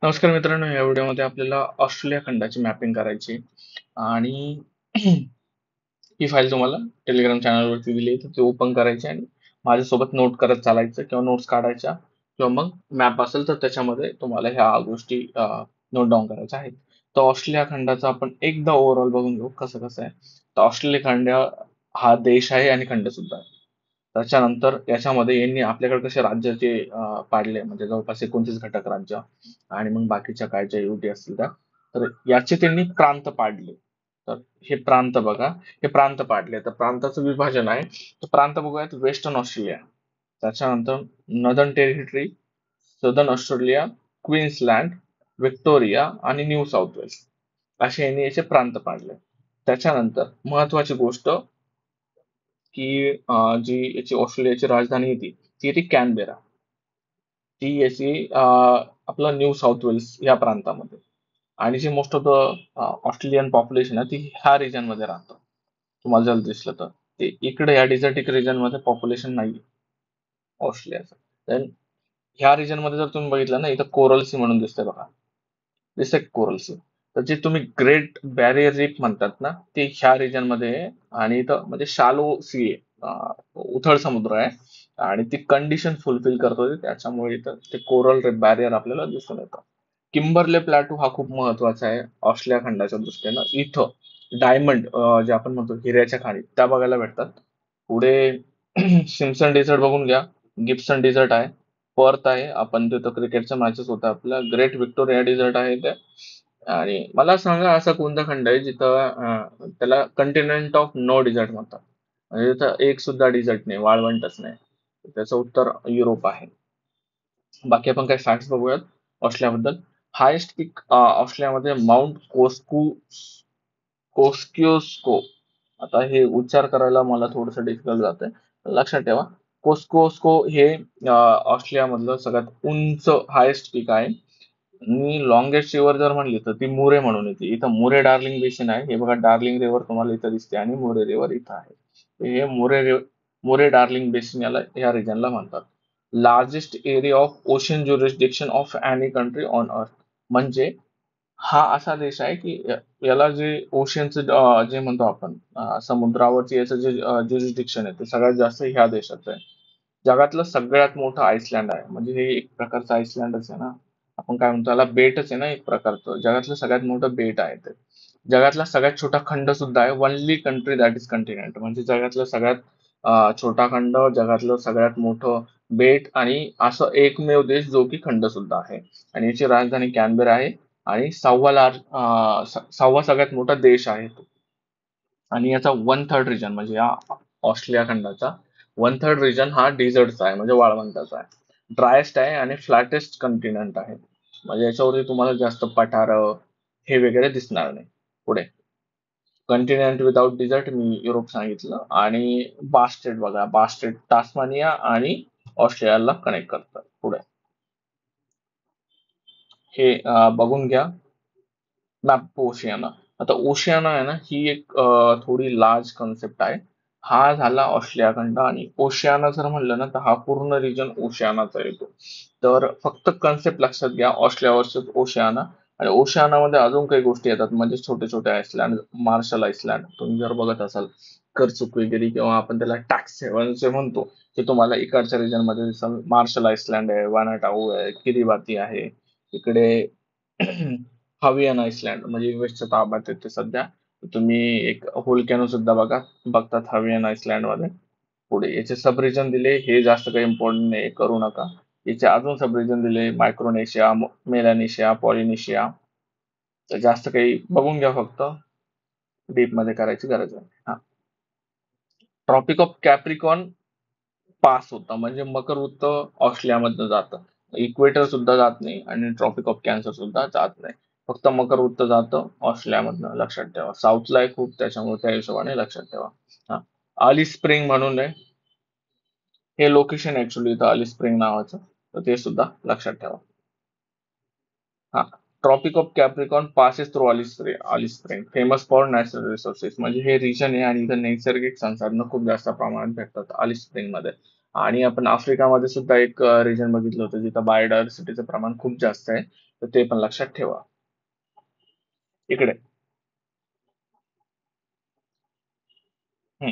नमस्कार मित्रांनो, या व्हिडिओमध्ये आपल्याला ऑस्ट्रेलिया खंडाची मॅपिंग करायची आहे. आणि ही फाईल तुम्हाला टेलिग्राम चॅनलवरती दिली आहे, तर ती ओपन करायची आणि माझ्यासोबत नोट करत चालायचं किंवा नोट्स काढायच्या किंवा मग मॅप असेल तर त्याच्यामध्ये तुम्हाला ह्या गोष्टी नोट डाऊन करायच्या आहेत. तर ऑस्ट्रेलिया खंडाचा आपण एकदा ओव्हरऑल बघून घेऊ कसं कसं आहे. तर ऑस्ट्रेलिया खंड हा देश आहे आणि खंड सुद्धा आहे. त्याच्यानंतर याच्यामध्ये यांनी आपल्याकडे कसे राज्याचे पाडले, म्हणजे जवळपास 29 घटक राज्य आणि मग बाकीच्या काय ज्या युटी असतील त्या, तर याचे त्यांनी प्रांत पाडले. तर हे प्रांत बघा, हे प्रांत पाडले. तर प्रांताचं विभाजन आहे. तर प्रांत बघूयात. वेस्टर्न ऑस्ट्रेलिया, त्याच्यानंतर northern territory, southern Australia, Queensland, Victoria आणि न्यू साऊथ वेल्स असे यांनी याचे प्रांत पाडले. त्याच्यानंतर महत्वाची गोष्ट की जी याची ऑस्ट्रेलियाची राजधानी होती ती होती कॅनबेरा. ती याची आपलं न्यू साऊथ वेल्स या प्रांतामध्ये. आणि जे most of the Australian population आहे ती ह्या रिजन मध्ये राहतं. तुम्हाला जर दिसलं तर ते इकडे या डिझर्टिक रिजन मध्ये पॉप्युलेशन नाही ऑस्ट्रेलियाचं. देन ह्या रिजन मध्ये जर तुम्ही बघितलं ना, इथं कोरल सी म्हणून दिसतंय बघा, दिसतंय कोरल सी. तर जे तुम्ही ग्रेट बॅरियर रीफ म्हणतात ना, ते ह्या रिजन मध्ये आहे. आणि इथं म्हणजे शालो सी आहे, उथळ समुद्र आहे. आणि ती कंडिशन फुलफिल करतो ते, त्याच्यामुळे इथं ते कोरल रीफ बॅरियर आपल्याला दिसून येतं. किंबरले प्लॅटू हा खूप महत्वाचा आहे ऑस्ट्रेलिया खंडाच्या दृष्टीनं. इथं डायमंड, जे आपण म्हणतो हिऱ्याच्या खाणी, त्या बघायला भेटतात. पुढे सिम्सन डेझर्ट बघून घ्या. गिब्सन डेझर्ट आहे. पर्थ आहे, आपण तिथं क्रिकेटच्या मॅचेस होतात आपल्या. ग्रेट व्हिक्टोरिया डेझर्ट आहे ते. आणि मला सांगा असा कोणता खंड आहे जिथं त्याला कंटिनेंट ऑफ नो डिझर्ट म्हणतात, म्हणजे तिथं एक सुद्धा डिझर्ट नाही, वाळवंटच नाही. त्याचं उत्तर युरोप आहे. बाकी आपण काही फॅक्ट्स बघूयात ऑस्ट्रेलियाबद्दल. हायेस्ट पीक ऑस्ट्रेलियामध्ये माउंट कोस्कियोस्को. आता हे उच्चार करायला मला थोडंसं डिफिकल्ट जातंय, लक्षात ठेवा. कोस्कोस्को हे ऑस्ट्रेलियामधलं सगळ्यात उंच हायेस्ट पीक आहे. आणि लॉंगेस्ट रिव्हर जर म्हणली तर ती मुरे म्हणून येते. इथं मुरे डार्लिंग बेसिन आहे. हे बघा, डार्लिंग रिव्हर तुम्हाला इथं दिसते आणि मुरे रिव्हर इथं आहे. हे मुरे डार्लिंग बेसिन याला ह्या रिजनला म्हणतात. Largest area of ocean jurisdiction of any country on earth. म्हणजे हा असा देश आहे की याला जे ओशनचं जे म्हणतो आपण, समुद्रावरती याचं जे ज्युरिस्डिक्शन आहे ते सगळ्यात जास्त ह्या देशाचं आहे. जगातलं सगळ्यात मोठं आइसलँड आहे, म्हणजे हे एक प्रकारचं आइसलँडच आहे ना. आपण काय म्हणतो, त्याला बेटच आहे ना एक प्रकारचं. जगातलं सगळ्यात मोठं बेट आहे ते. जगातला सगळ्यात छोटा खंड सुद्धा आहे. Only country that is continent, म्हणजे जगातलं सगळ्यात छोटा खंड, जगातलं सगळ्यात मोठं बेट आणि असं एकमेव देश जो की खंड सुद्धा आहे. आणि याची राजधानी कॅनबेरा आहे. आणि सहावा सगळ्यात मोठा देश आहे तो. आणि याचा 1/3 रिजन, म्हणजे या ऑस्ट्रेलिया खंडाचा 1/3 रिजन हा डेझर्टचा आहे, म्हणजे वाळवंटाचा आहे. ड्रायेस्ट आहे आणि फ्लॅटेस्ट कंटिनेंट आहे. म्हणजे याच्यावरती तुम्हाला जास्त पठार हे वगैरे दिसणार नाही. पुढे कंटिनेंट विदाउट डिझर्ट मी युरोप सांगितलं. आणि बास्टेट बघा, बास्टेट टास्मानिया आणि ऑस्ट्रेलियाला कनेक्ट करतात. पुढे हे बघून घ्या. Map Oceania. आता ओशियाना आहे ना, ही एक थोडी लार्ज कन्सेप्ट आहे. हा झाला ऑस्ट्रेलिया खंड. आणि ओशियाना जर म्हणलं ना, तर हा पूर्ण रिजन ओशियानाचा येतो. तर फक्त कन्सेप्ट लक्षात घ्या, ऑस्ट्रेलिया वर्सेस ओशियाना. आणि ओशियानामध्ये अजून काही गोष्टी येतात, म्हणजे छोटे छोटे आयसलँड, मार्शल आयसलँड तुम्ही जर बघत असाल, कर्चुक वगैरे, किंवा आपण त्याला टॅक्स हेवनचे म्हणतो, ते तुम्हाला इकडच्या रिजन मध्ये दिसल. मार्शल आयसलँड आहे, वानाटाऊ आहे, किरिबाती आहे इकडे. हवियन आइसलँड म्हणजे युएसच्या ताब्यात येते सध्या. तुम्ही एक व्होल्कॅनो सुद्धा बघतात हवियन आइसलँड मध्ये. पुढे याचे सब रिजन दिले, हे जास्त काही इम्पॉर्टंट नाही, करू नका. याचे अजून सब रिजन दिले, मायक्रोनेशिया, मेलानेशिया, पॉलिनेशिया. तर जास्त काही बघून घ्या, फक्त डीप मध्ये करायची गरज आहे. हा, ट्रॉपिक ऑफ कॅप्रिकॉन पास होता, म्हणजे मकर वृत्त ऑस्ट्रेलियामधनं जातं. इक्वेटर सुद्धा जात नाही आणि ट्रॉपिक ऑफ कॅन्सर सुद्धा जात नाही. फक्त मकर वृत्त जातं ऑस्ट्रेलियामधनं, लक्षात ठेवा. साऊथला आहे खूप, त्याच्यामुळे त्या हिशोबाने लक्षात ठेवा. हा, अलिस स्प्रिंग म्हणून आहे हे लोकेशन, ऍक्च्युली इथं अलिस स्प्रिंग नावाचं, तर ते सुद्धा लक्षात ठेवा. हा, Tropic of Capricorn passes through Alice Spring, famous for natural resources. म्हणजे हे रिजन आहे आणि इथं नैसर्गिक संसाधनं खूप जास्त प्रमाणात भेटतात अलिस स्प्रिंग मध्ये. आणि आपण आफ्रिकामध्ये सुद्धा एक रिजन बघितलं होतं जिथं बायोडायव्हर्सिटीचं प्रमाण खूप जास्त आहे, तर ते पण लक्षात ठेवा. इकडे हम्म.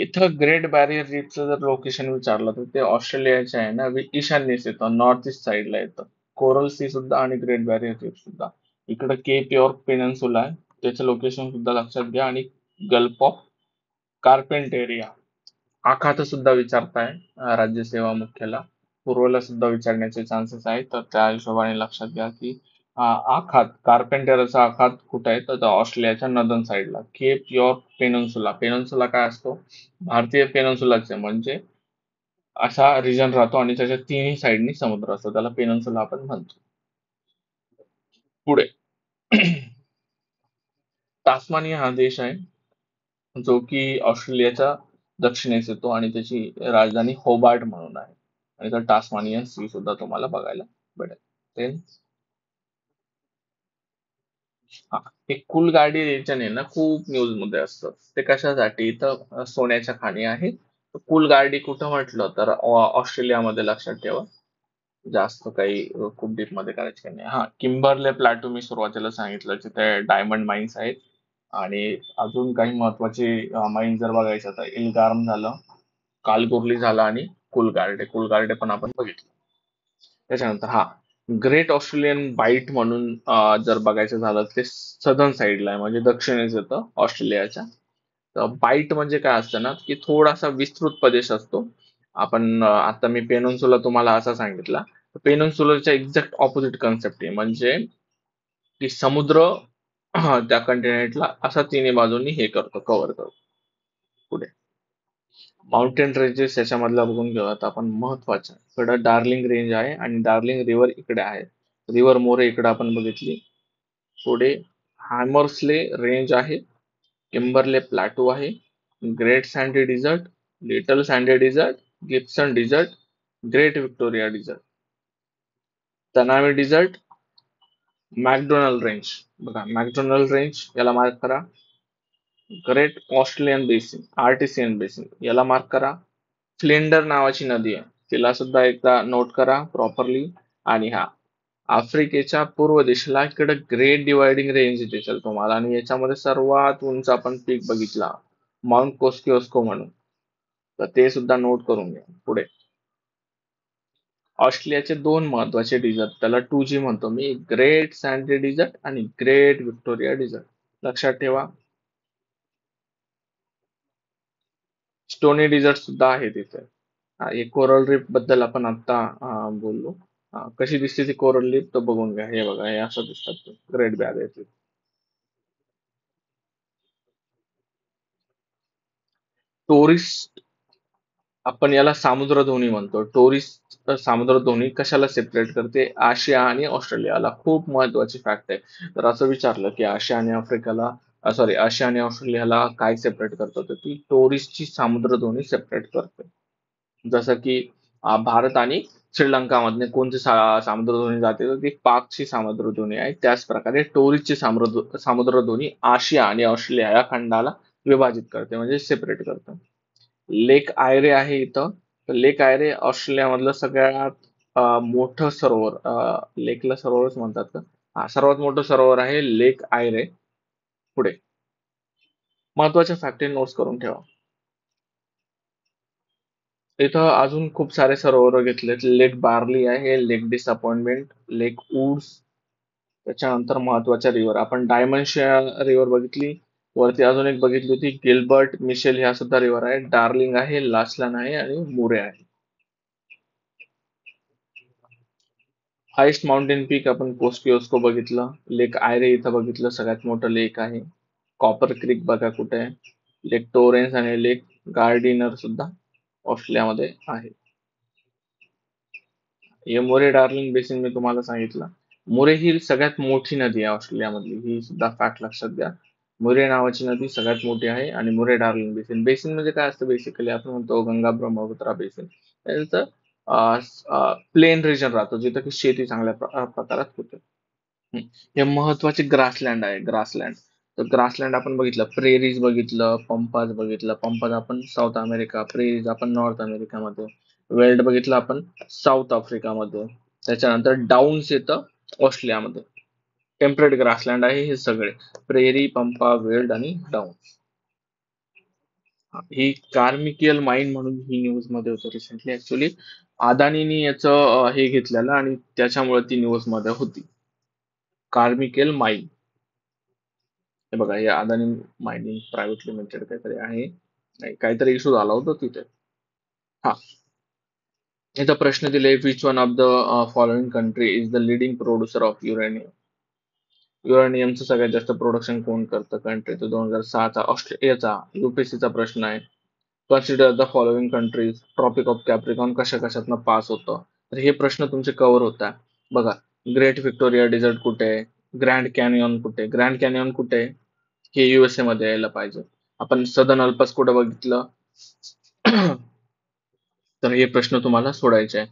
इथं ग्रेट बॅरियर रीफचं जर लोकेशन विचारलं तर ते ऑस्ट्रेलियाच्या आहे ना ईशान्येस येतं, नॉर्थ ईस्ट साईडला येतं. कोरल सी सुद्धा आणि ग्रेट बॅरियर रीफ सुद्धा. इकडं केप यॉर्क पेनन्सुला आहे, त्याचं लोकेशन सुद्धा लक्षात घ्या. आणि गल्फ ऑफ कार्पेंटेरिया, आखात सुद्धा विचारताय राज्यसेवा मुख्याला, पूर्वला सुद्धा विचारण्याचे चान्सेस आहेत. तर त्या हिशोबाने लक्षात घ्या की आखात कार्पेंटरचा आखात कुठे आहे, तर ऑस्ट्रेलियाच्या नदन साईडला. केप यॉर्क पेनन्सुला, पेनन्सुला काय असतो, भारतीय पेनन्सुलाचे म्हणजे असा रिजन राहतो आणि त्याच्या तिन्ही साईडनी समुद्र असतो, त्याला पेनन्सुला आपण म्हणतो. पुढे टास्मानिया हा देश आहे जो की ऑस्ट्रेलियाच्या दक्षिणेस येतो आणि त्याची राजधानी होबार्ट म्हणून आहे. आणि तर टास्मानियन सी सुद्धा तुम्हाला बघायला भेटेल. Then, हा, हे कुलगाडी रिजन आहे ना, खूप न्यूज मध्ये असतं. ते कशासाठी, तर सोन्याच्या खाणी आहे. कुलगाडी कुठं म्हटलं तर ऑस्ट्रेलियामध्ये, लक्षात ठेवा. जास्त काही खूप डीप मध्ये करायचे काही नाही. हा, किंबरले प्लॅटो मी सुरुवातीला सांगितलं जिथे डायमंड माइन्स आहेत. आणि अजून काही महत्वाचे माइन्स जर बघायचं तर इलगार्म झालं, कालगुरली झालं आणि कुलगार्डे, कुलगार्डे पण आपण बघितलं. त्याच्यानंतर हा, ग्रेट ऑस्ट्रेलियन बाईट म्हणून जर बघायचं झालं ते सदर्न साईडला आहे, म्हणजे दक्षिणेस येतं ऑस्ट्रेलियाच्या. तर बाईट म्हणजे काय असतं ना, की थोडासा विस्तृत प्रदेश असतो. आपण आता मी पेनन्सुला तुम्हाला असा सांगितला, पेनन्सुलाच्या एक्झॅक्ट ऑपोजिट कन्सेप्ट आहे, म्हणजे की समुद्र त्या कंटिनेंटला असा तिन्ही बाजूंनी हे करतो, कव्हर करतो. पुढे माउंटेन रेंजेस याच्यामधला बघून घेऊ आता आपण, महत्वाच्या इकडं डार्लिंग रेंज आहे आणि डार्लिंग रिव्हर इकडे आहे. रिव्हर मोरे इकडे आपण बघितली. पुढे हॅमर्सले रेंज आहे, किंबरले प्लॅटो आहे, great sandy dessert, little sandy dessert, Gibson dessert, great Victoria dessert, Tanami dessert, McDonald range. बघा मॅकडोनल्ड रेंज याला मार्क करा. Great Australian basin, artisan basin याला मार्क करा. फ्लिंडर नावाची नदी आहे, तिला सुद्धा एकदा नोट करा प्रॉपरली. आणि हा, आफ्रिकेच्या पूर्व दिशेला इकडे ग्रेट डिवायडिंग रेंज दिसेल तुम्हाला, आणि याच्यामध्ये सर्वात उंच आपण पीक बघितला, माउंट कोस्किओस्को म्हणून. तर ते सुद्धा नोट करून घ्या. पुढे ऑस्ट्रेलियाचे दोन महत्वाचे डिझर्ट, त्याला 2G म्हणतो मी, ग्रेट सँडी डिझर्ट आणि ग्रेट व्हिक्टोरिया डिझर्ट. लक्षात ठेवा. स्टोनी डिझर्ट सुद्धा आहे तिथे. हे कोरल रीफ बद्दल आपण आता बोललो. कशी दिसते ती कोरल रीफ, तर बघून घ्या. हे बघा, हे असं दिसतात ग्रेट बॅरियर. टोरिस्ट, आपण याला सामुद्रधुनी म्हणतो. टोरिस्ट सामुद्रधुनी कशाला सेपरेट करते, आशिया आणि ऑस्ट्रेलियाला. खूप महत्वाची फॅक्ट आहे. तर असं विचारलं की आशिया आणि आफ्रिकाला, सॉरी, आशिया आणि ऑस्ट्रेलियाला काय सेपरेट करतं, तर ती टोरिस्टची सामुद्रधुनी सेपरेट करते. जसं की भारत आणि श्रीलंकामधने कोणती सामुद्रधुनी जाते, तर ती पाकची सामुद्रधुनी आहे. त्याच प्रकारे टोरिस्टची सामुद्रधुनी आशिया आणि ऑस्ट्रेलिया या खंडाला विभाजित करते, म्हणजे सेपरेट करते. लेक आयरे आहे इथं. तर लेक आयरे ऑस्ट्रेलियामधलं सगळ्यात मोठं सरोवर, लेकला सरोवरच म्हणतात का, हा, सर्वात मोठं सरोवर आहे लेक आयरे. पुढे महत्वाच्या फॅक्टरी नोट्स करून ठेवा. इथं अजून खूप सारे सरोवर घेतलेत. लेक बार्ली आहे, लेक डिसअपॉइंटमेंट, लेक वुड्स. त्याच्यानंतर महत्वाच्या रिव्हर, आपण डायमंशिया रिव्हर बघितली. वरती अजून एक बघितली होती गिल्बर्ट मिशेल, ह्या सुद्धा रिव्हर आहे. डार्लिंग आहे, लासलन आहे आणि मुरे आहे. हायेस्ट माउंटेन पीक आपण कोस्किओस्को बघितलं. लेक आयरे इथं बघितलं, सगळ्यात मोठं लेक आहे. कॉपर क्रिक बघा कुठे आहे. लेक टोरेन्स आणि लेक गार्डिनर सुद्धा ऑस्ट्रेलियामध्ये आहे. हे मोरे डार्लिंग बेसिन मी तुम्हाला सांगितलं. मोरे ही सगळ्यात मोठी नदी आहे ऑस्ट्रेलियामधली, ही सुद्धा फॅक्ट लक्षात घ्या. मुरे नावाची नदी सगळ्यात मोठी आहे. आणि मुरे डार्लिंग बेसिन, बेसिन म्हणजे काय असतं, बेसिकली आपण म्हणतो गंगा ब्रह्मपुत्रा बेसिन. त्याचं प्लेन रिजन राहतो जिथं की शेती चांगल्या प्रकारात होते. हे महत्वाचे ग्रासलँड आहे, ग्रासलँड. तर ग्रासलँड आपण बघितलं, प्रेरीज बघितलं, पंपाज बघितलं. पंपाज आपण साऊथ अमेरिका, प्रेरीज आपण नॉर्थ अमेरिकामध्ये. वेल्ड बघितलं आपण साऊथ आफ्रिकामध्ये. त्याच्यानंतर डाऊन्स येतं ऑस्ट्रेलियामध्ये. टेम्परेट ग्रासलँड आहे हे सगळे, प्रेरी, पंपा, वेल्ड आणि डाऊन्स. ही कार्मिकियल माईन म्हणून ही न्यूज मध्ये होतं रिसेंटली. ऍक्च्युली अदानीनी याचं हे घेतलेलं आणि त्याच्यामुळे ती न्यूज मध्ये होती. कार्मिकेल माईन, हे बघा, हे अदानी मायनिंग प्रायव्हेट लिमिटेड काहीतरी आहे. नाही, काहीतरी इश्यू झाला होता तिथे. हा, इथं प्रश्न दिले, which one of the following country is the leading producer of uranium. युरेनियमचं सगळ्यात जास्त प्रोडक्शन कोण करतं कंट्री? तर 2006चा ऑस्ट्रेलियाचा युपीएससीचा प्रश्न आहे. Consider the following countries, Tropic of Capricorn कशा कशातनं पास होतं. तर हे प्रश्न तुमचे कव्हर होतात. बघा, ग्रेट व्हिक्टोरिया डिझर्ट कुठे आहे, ग्रँड कॅनियन कुठे आहे, ग्रँड कॅनियन कुठे आहे, हे युएसए मध्ये यायला पाहिजे. आपण सदर्न अल्पस कुठं बघितलं. तर हे प्रश्न तुम्हाला सोडायचे आहे.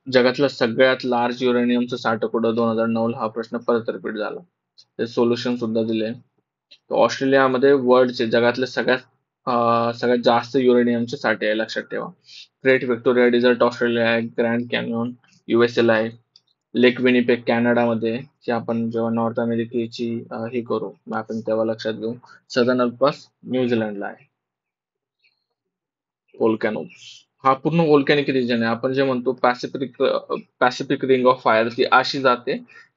जगातलं सगळ्यात लार्ज युरेनियमचं साठं कुठं? 2009ला हा प्रश्न परत रिपीट झाला. ते सोल्युशन सुद्धा दिले. ऑस्ट्रेलियामध्ये वर्ल्डचे जगातले सगळ्यात जास्त युरेनियमचे साठे आहे, लक्षात ठेवा. ग्रेट व्हिक्टोरिया डिझर्ट ऑस्ट्रेलिया आहे, ग्रँड कॅन्यन युएसए ला आहे, लेक विनिपेग कॅनडामध्ये, जे आपण जेव्हा नॉर्थ अमेरिकेची हे करू मॅपिंग तेव्हा लक्षात घेऊ. सदर्न अल्पस न्यूझीलंडला आहे. व्होल्कॅनोज हा पूर्ण व्होल्कॅनिक रिजन आहे. आपण जे म्हणतो पॅसिफिक रिंग ऑफ फायर, ती अशी जाते,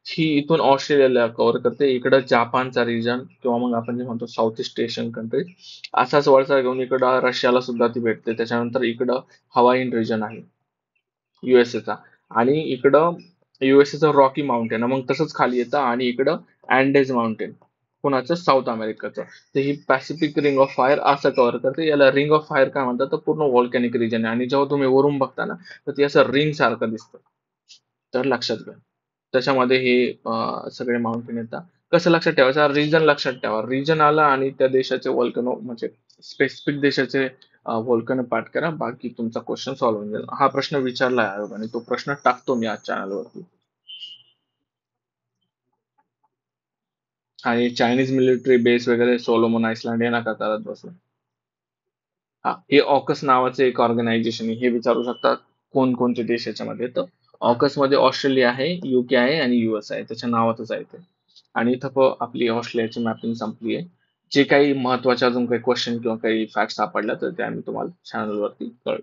ही इथून ऑस्ट्रेलियाला कव्हर करते. इकडं जापानचा रिजन किंवा मग आपण जे म्हणतो साऊथ ईस्ट एशियन कंट्री, असाच वळसा घेऊन इकडं रशियाला सुद्धा ती भेटते. त्याच्यानंतर इकडं हवाईन रिजन आहे युएसएचा, आणि इकडं युएसएचं रॉकी माउंटेन, मग तसंच खाली येतं, आणि इकडं अँडेज माउंटेन कोणाचं? साऊथ अमेरिकाचं. तर ही पॅसिफिक रिंग ऑफ फायर असं कव्हर करते. याला रिंग ऑफ फायर काय म्हणतात? तर पूर्ण व्हॉल्कॅनिक रिजन आहे, आणि जेव्हा तुम्ही वरून बघता ना, तर ती असं रिंग सारखं दिसतं. तर लक्षात घ्या, त्याच्यामध्ये हे सगळे माउंटेन येतात. कसं लक्षात ठेवायचं? रिजन लक्षात ठेवा. रिजन आला आणि त्या देशाचे व्हॉल्कॅनो, म्हणजे स्पेसिफिक देशाचे व्हॉल्कॅनो पाठ करा, बाकी तुमचा क्वेश्चन सॉल्व्ह होऊन जाईल. हा प्रश्न विचारला आहे आयोगाने, तो प्रश्न टाकतो मी आज चॅनलवरती. आणि चायनीज मिलिटरी बेस वगैरे सोलोमन आयसलँड हे नका करत बसू. हा, हे ऑकस नावाचे एक ऑर्गनायझेशन आहे. हे विचारू शकतात कोणकोणते देश याच्यामध्ये. तर ऑकस मध्ये ऑस्ट्रेलिया आहे, युके आहे आणि युएस आहे, त्याच्या नावातच आहे ते. आणि इथं आपली ऑस्ट्रेलियाची मॅपिंग संपली आहे. जे काही महत्वाचे अजून काही क्वेश्चन किंवा काही फॅक्ट सापडल्या तर ते आम्ही तुम्हाला चॅनलवरती कळवू.